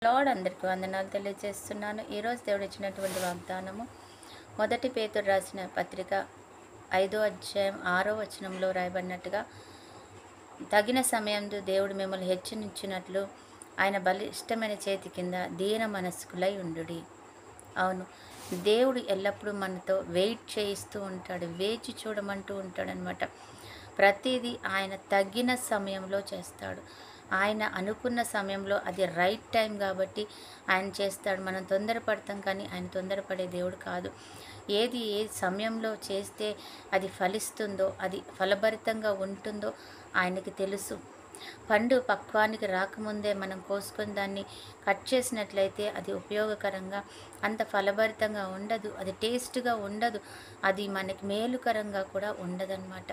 Lord అందరికీ వందనాలు తెలియజేస్తున్నాను. ఈరోజు దేవుడు ఇచ్చినటువంటి వాగ్దానము మొదటి పేతురు రాసిన పత్రిక 5వ అధ్యాయం 6వ వచనంలో రాయబడినట్టుగా, తగిన సమయంలో దేవుడు మిమ్మల్ని హెచ్చరించినట్లు ఆయన బలిష్టమైన చేతి కింద దీన మనస్కులై ఉండుడి. అవును, దేవుడు ఎల్లప్పుడూ మనతో వెయిట్ చేయిస్తూ ఉంటాడు, వేచి చూడమంటూ ఉంటాడనమాట. ప్రతిదీ ఆయన తగిన సమయంలో చేస్తాడు. ఆయన అనుకున్న సమయంలో అది రైట్ టైం కాబట్టి ఆయన చేస్తాడు. మనం తొందరపడతాం కానీ ఆయన తొందరపడే దేవుడు కాదు. ఏది ఏ సమయంలో చేస్తే అది ఫలిస్తుందో, అది ఫలభరితంగా ఉంటుందో ఆయనకి తెలుసు. పండు పక్వానికి రాకముందే మనం కోసుకొని దాన్ని కట్ చేసినట్లయితే అది ఉపయోగకరంగా, అంత ఫలభరితంగా ఉండదు, అది టేస్ట్గా ఉండదు, అది మనకి మేలుకరంగా కూడా ఉండదన్నమాట.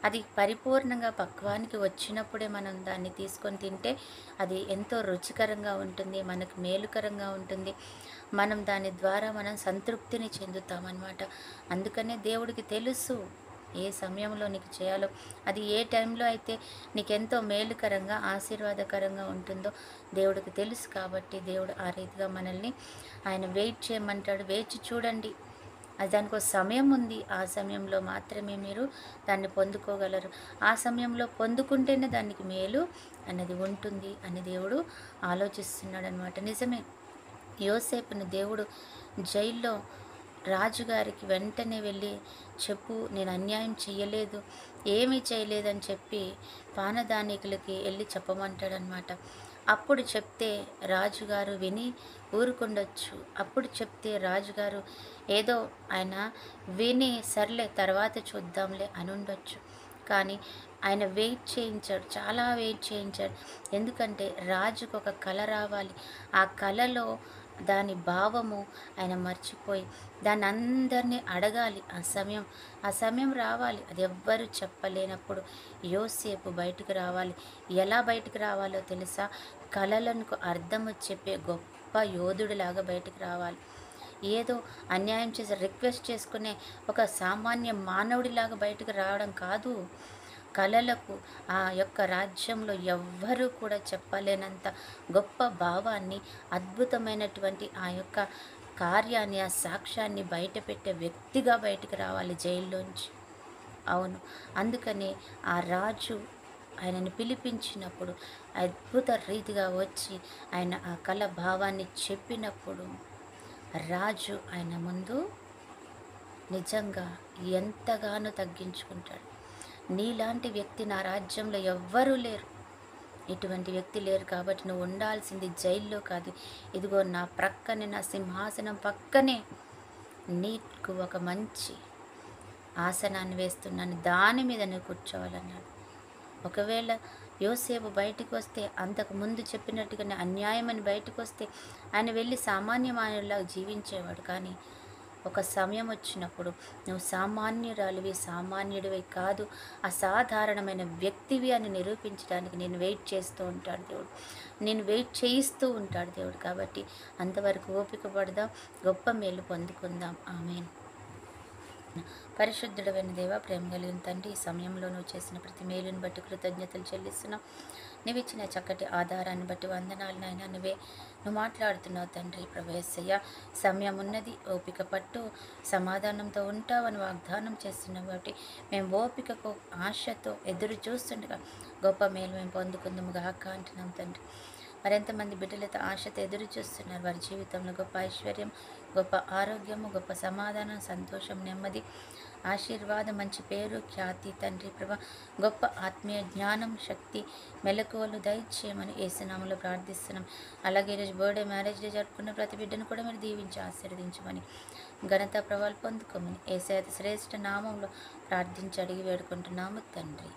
అది పరిపూర్ణంగా పక్వానికి వచ్చినప్పుడే మనం దాన్ని తీసుకొని తింటే అది ఎంతో రుచికరంగా ఉంటుంది, మనకు మేలుకరంగా ఉంటుంది. మనం దాని ద్వారా మనం సంతృప్తిని చెందుతామన్నమాట. అందుకనే దేవుడికి తెలుసు ఏ సమయంలో నీకు చేయాలో, అది ఏ టైంలో అయితే నీకెంతో మేలుకరంగా ఆశీర్వాదకరంగా ఉంటుందో దేవుడికి తెలుసు. కాబట్టి దేవుడు ఆ రీతిగా మనల్ని ఆయన వెయిట్ చేయమంటాడు. వేచి చూడండి, అది దానికి ఒక సమయం ఉంది. ఆ సమయంలో మాత్రమే మీరు దాన్ని పొందుకోగలరు. ఆ సమయంలో పొందుకుంటేనే దానికి మేలు అన్నది ఉంటుంది అని దేవుడు ఆలోచిస్తున్నాడు అనమాట. నిజమే, యోసేపుని దేవుడు జైల్లో రాజుగారికి వెంటనే వెళ్ళి చెప్పు, నేను అన్యాయం చేయలేదు, ఏమీ చేయలేదని చెప్పి పానదానికులకి వెళ్ళి చెప్పమంటాడనమాట. అప్పుడు చెప్తే రాజుగారు విని ఊరుకుండొచ్చు. అప్పుడు చెప్తే రాజుగారు ఏదో ఆయన విని సర్లే తర్వాత చూద్దాంలే అని ఉండొచ్చు. కానీ ఆయన వెయిట్ చేయించాడు, చాలా వెయిట్ చేయించాడు. ఎందుకంటే రాజుకు ఒక కళ రావాలి. ఆ కళలో దాని భావము ఆయన మర్చిపోయి దాన్ని అందరినీ అడగాలి. ఆ సమయం రావాలి. అది ఎవ్వరు చెప్పలేనప్పుడు యోసేపు బయటకు రావాలి. ఎలా బయటకు రావాలో తెలుసా? కళలకు అర్థము చెప్పే గొప్ప యోధుడిలాగా బయటకు రావాలి. ఏదో అన్యాయం చేసి రిక్వెస్ట్ చేసుకునే ఒక సామాన్య మానవుడిలాగా బయటకు రావడం కాదు. కళలకు ఆ యొక్క రాజ్యంలో ఎవ్వరూ కూడా చెప్పలేనంత గొప్ప భావాన్ని, అద్భుతమైనటువంటి ఆ యొక్క కార్యాన్ని, ఆ సాక్ష్యాన్ని బయటపెట్టే వ్యక్తిగా బయటకు రావాలి జైల్లోంచి. అవును, అందుకని ఆ రాజు ఆయనను పిలిపించినప్పుడు అద్భుత రీతిగా వచ్చి ఆయన ఆ కళ భావాన్ని చెప్పినప్పుడు రాజు ఆయన ముందు నిజంగా ఎంతగానో తగ్గించుకుంటాడు. నీలాంటి వ్యక్తి నా రాజ్యంలో ఎవ్వరూ లేరు, ఇటువంటి వ్యక్తి లేరు. కాబట్టి నువ్వు ఉండాల్సింది జైల్లో కాదు, ఇదిగో నా ప్రక్కనే, నా సింహాసనం పక్కనే నీకు ఒక మంచి ఆసనాన్ని వేస్తున్నాను, దాని మీద నువ్వు కూర్చోవాలన్నాడు. ఒకవేళ యోసేపు బయటకు వస్తే, అంతకు ముందు చెప్పినట్టుగానే అన్యాయమని బయటకు వస్తే ఆయన వెళ్ళి సామాన్య మానవులాగా జీవించేవాడు. కానీ ఒక సమయం వచ్చినప్పుడు నువ్వు సామాన్యురాలివి, సామాన్యుడివి కాదు, అసాధారణమైన వ్యక్తివి అని నిరూపించడానికి నేను వెయిట్ చేస్తూ ఉంటాడు దేవుడు, నేను వెయిట్ చేయిస్తూ ఉంటాడు దేవుడు. కాబట్టి అంతవరకు ఓపిక పడదాం, గొప్ప మేలు పొందుకుందాం. ఆమేన్. పరిశుద్ధుడైన దేవ, ప్రేమ కలిగిన తండ్రి, ఈ సమయంలో నువ్వు చేసిన ప్రతి మేలుని బట్టి కృతజ్ఞతలు చెల్లిస్తున్నావు. నువ్వు ఇచ్చిన చక్కటి ఆధారాన్ని బట్టి వందనాలు నాయన. నువ్వు మాట్లాడుతున్నావు తండ్రి. ప్రభు యేసయ్య, సమయం ఉన్నది, ఓపిక పట్టు, సమాధానంతో ఉంటావని వాగ్దానం చేస్తున్నావు. కాబట్టి మేము ఓపికకు, ఆశతో ఎదురు చూస్తుండగా గొప్ప మేలు మేము పొందుకుందాము గాక అంటున్నాం తండ్రి. మరెంతమంది బిడ్డలతో ఆశతో ఎదురు చూస్తున్నారు, వారి జీవితంలో గొప్ప ఐశ్వర్యం, గొప్ప ఆరోగ్యము, గొప్ప సమాధానం, సంతోషం, నెమ్మది, ఆశీర్వాదం, మంచి పేరు, ఖ్యాతి తండ్రి ప్రభా, గొప్ప ఆత్మీయ జ్ఞానం, శక్తి, మెలకువలు దయచేయమని యేసునామములో ప్రార్థిస్తున్నాం. అలాగే ఈరోజు బర్త్డే, మ్యారేజ్ డే జరుపుకున్న ప్రతి బిడ్డను కూడా మీరు దీవించి ఆశీర్వదించమని, ఘనత ప్రభావాలు పొందుకోమని యేసయ్య శ్రేష్ఠ నామంలో ప్రార్థించి అడిగి వేడుకుంటున్నాము తండ్రి.